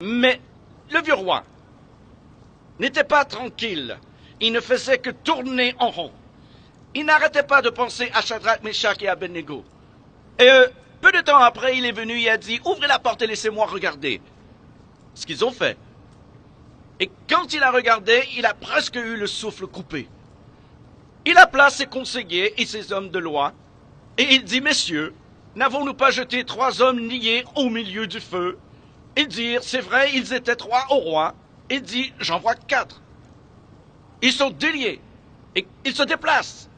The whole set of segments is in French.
Mais le vieux roi n'était pas tranquille. Il ne faisait que tourner en rond. Il n'arrêtait pas de penser à Shadrach, Meshach et Abednego. Et peu de temps après, il est venu et a dit « Ouvrez la porte et laissez-moi regarder. » Ce qu'ils ont fait. Et quand il a regardé, il a presque eu le souffle coupé. Il appela ses conseillers et ses hommes de loi, et il dit « Messieurs, n'avons-nous pas jeté 3 hommes liés au milieu du feu ?» Ils dirent « C'est vrai, ils étaient 3 au roi. » Il dit « J'en vois 4. » Ils sont déliés, et ils se déplacent.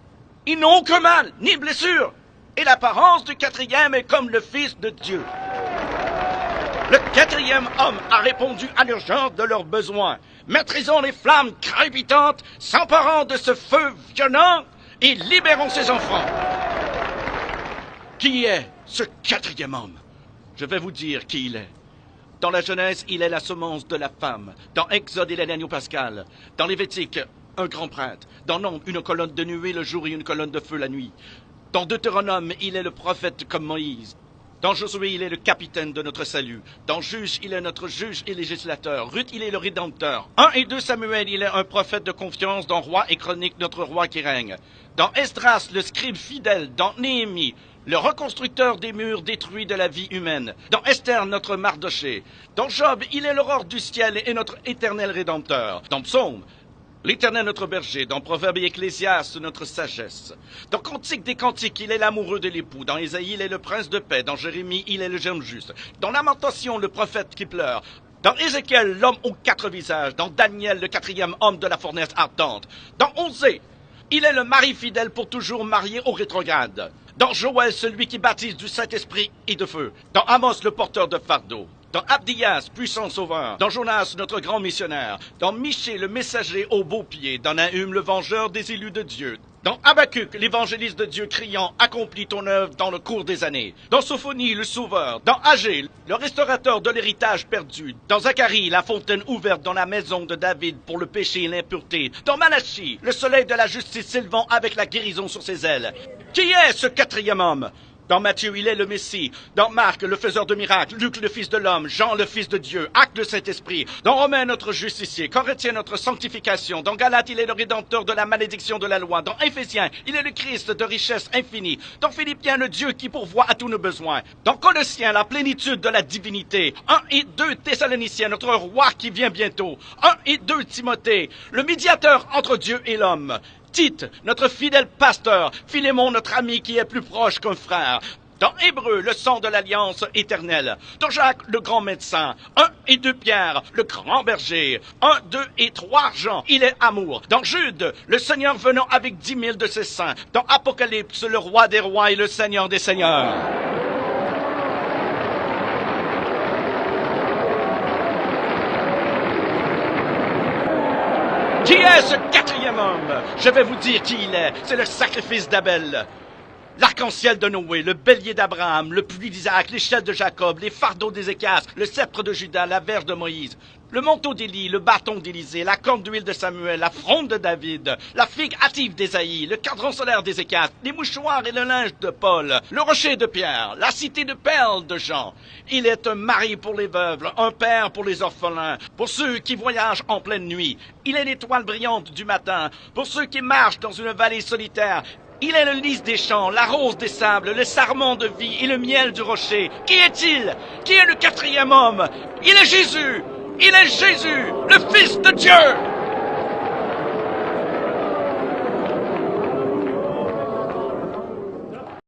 Ils n'ont aucun mal, ni blessure. Et l'apparence du 4e est comme le Fils de Dieu. Le 4e homme a répondu à l'urgence de leurs besoins. Maîtrisons les flammes crépitantes, s'emparant de ce feu violent et libérons ses enfants. Qui est ce 4e homme? Je vais vous dire qui il est. Dans la Genèse, il est la semence de la femme. Dans Exode, il est l'agneau pascal. Dans Lévitique, un grand prêtre. Dans Nombre, une colonne de nuée le jour et une colonne de feu la nuit. Dans Deutéronome, il est le prophète comme Moïse. Dans Josué, il est le capitaine de notre salut. Dans Juge, il est notre juge et législateur. Ruth, il est le rédempteur. 1 et 2 Samuel, il est un prophète de confiance. Dans Roi et Chronique, notre roi qui règne. Dans Esdras, le scribe fidèle. Dans Néhémie, le reconstructeur des murs détruits de la vie humaine. Dans Esther, notre Mardoché. Dans Job, il est l'aurore du ciel et notre éternel rédempteur. Dans Psaume, l'Éternel notre berger. Dans Proverbe et Ecclésiaste, notre sagesse. Dans Cantique des Cantiques, il est l'amoureux de l'époux. Dans Ésaïe, il est le prince de paix. Dans Jérémie, il est le germe juste. Dans Lamentation, le prophète qui pleure. Dans Ézéchiel, l'homme aux 4 visages. Dans Daniel, le 4e homme de la fournaise ardente. Dans Osée, il est le mari fidèle pour toujours marié au rétrograde. Dans Joël, celui qui baptise du Saint-Esprit et de feu. Dans Amos, le porteur de fardeau. Dans Abdias, puissant sauveur. Dans Jonas, notre grand missionnaire. Dans Michée, le messager aux beaux pieds. Dans Nahum, le vengeur des élus de Dieu. Dans Habacuc, l'évangéliste de Dieu criant « Accomplis ton œuvre dans le cours des années ». Dans Sophonie, le sauveur. Dans Agé, le restaurateur de l'héritage perdu. Dans Zacharie, la fontaine ouverte dans la maison de David pour le péché et l'impureté. Dans Malachie, le soleil de la justice s'élevant avec la guérison sur ses ailes. Qui est ce 4e homme? Dans Matthieu, il est le Messie. Dans Marc, le faiseur de miracles. Luc, le Fils de l'homme. Jean, le Fils de Dieu. Acte, le Saint-Esprit. Dans Romains, notre justicier. Corinthiens, notre sanctification. Dans Galates, il est le rédempteur de la malédiction de la loi. Dans Éphésiens, il est le Christ de richesse infinie. Dans Philippiens, le Dieu qui pourvoit à tous nos besoins. Dans Colossiens, la plénitude de la divinité. 1 et 2 Thessaloniciens, notre roi qui vient bientôt. 1 et 2 Timothée, le médiateur entre Dieu et l'homme. Tite, notre fidèle pasteur, Philémon, notre ami qui est plus proche qu'un frère. Dans Hébreux, le sang de l'alliance éternelle. Dans Jacques, le grand médecin. 1 et 2 Pierre, le grand berger. 1, 2 et 3 Jean, il est amour. Dans Jude, le Seigneur venant avec 10 000 de ses saints. Dans Apocalypse, le roi des rois et le Seigneur des seigneurs. Qui est ce 4e homme? Je vais vous dire qui il est. C'est le sacrifice d'Abel. L'arc-en-ciel de Noé, le bélier d'Abraham, le puits d'Isaac, l'échelle de Jacob, les fardeaux d'Ézéchias, le sceptre de Juda, la verge de Moïse, le manteau d'Élie, le bâton d'Élisée, la corne d'huile de Samuel, la fronde de David, la figue hâtive d'Ésaïe, le cadran solaire d'Ézéchias, les mouchoirs et le linge de Paul, le rocher de Pierre, la cité de perles de Jean. Il est un mari pour les veuves, un père pour les orphelins, pour ceux qui voyagent en pleine nuit. Il est l'étoile brillante du matin, pour ceux qui marchent dans une vallée solitaire. Il est le lys des champs, la rose des sables, le sarment de vie et le miel du rocher. Qui est-il? Qui est le 4e homme? Il est Jésus! Il est Jésus, le Fils de Dieu!